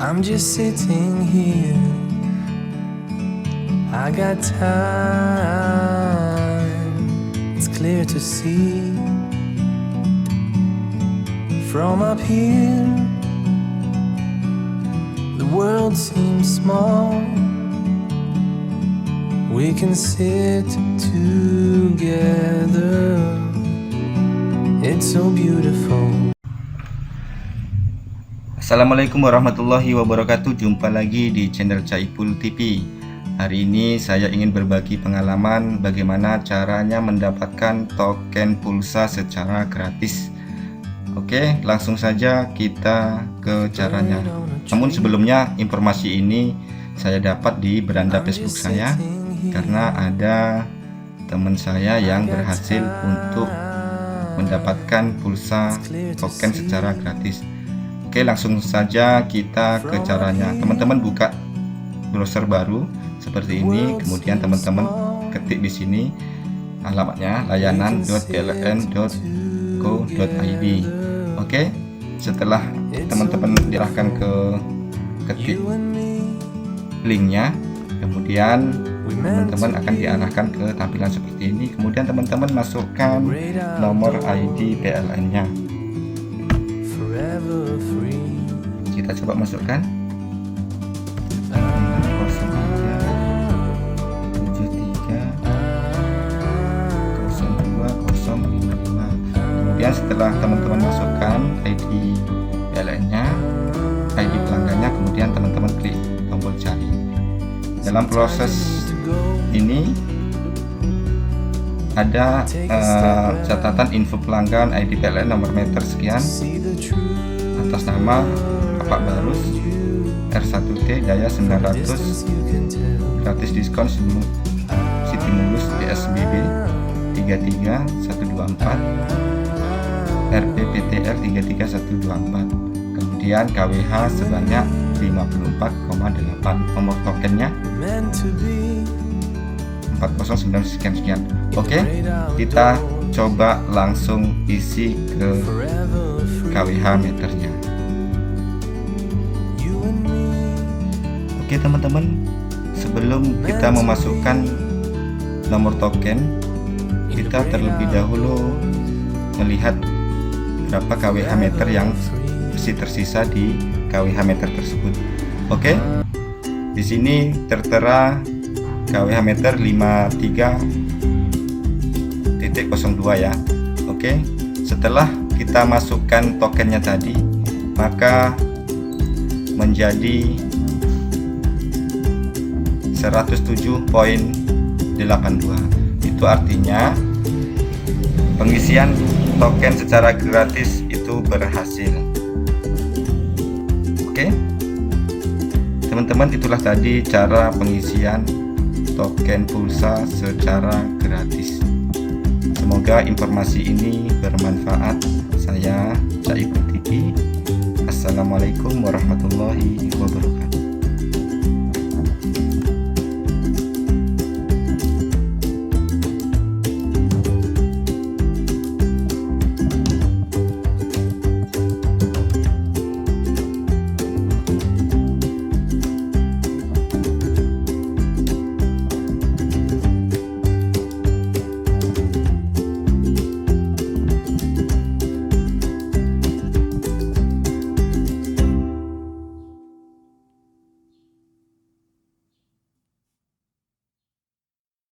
I'm just sitting here. I got time. It's clear to see from up here. The world seems small. We can sit together. It's so beautiful. Assalamualaikum warahmatullahi wabarakatuh. Jumpa lagi di channel Caipul TV. Hari ini saya ingin berbagi pengalaman bagaimana caranya mendapatkan token pulsa secara gratis. Oke, langsung saja kita ke caranya. Namun sebelumnya, informasi ini saya dapat di beranda Facebook saya karena ada teman saya yang berhasil untuk mendapatkan pulsa token secara gratis. Oke, langsung saja kita ke caranya. Teman-teman buka browser baru seperti ini, kemudian teman-teman ketik di sini alamatnya layanan.pln.go.id. Oke, setelah teman-teman diarahkan ke ketik linknya, kemudian teman-teman akan diarahkan ke tampilan seperti ini. Kemudian teman-teman masukkan nomor ID PLN-nya. Kita coba masukkan 503-73-02-055. Kemudian setelah teman-teman masukkan ID PLN-nya, ID pelanggannya, kemudian teman-teman klik tombol cari. Dalam proses ini ada catatan info pelanggan, ID PLN, nomor meter sekian, atas nama Bapak Barus, R1T, daya 900, gratis diskon Sitimulus PSBB 33124, RPPTR 33124. Kemudian KWH sebanyak 54,8, nomor tokennya 409 sekian. Oke, kita coba langsung isi ke KWH meternya. Oke teman-teman, sebelum kita memasukkan nomor token, kita terlebih dahulu melihat berapa KWH meter yang masih tersisa di KWH meter tersebut. Oke, di sini tertera KWH meter 53.02 ya. Oke, setelah kita masukkan tokennya tadi, maka menjadi 107.82. Itu artinya pengisian token secara gratis itu berhasil. Oke, teman-teman, itulah tadi cara pengisian token pulsa secara gratis. Semoga informasi ini bermanfaat. Saya Caipul TV. Assalamualaikum warahmatullahi wabarakatuh.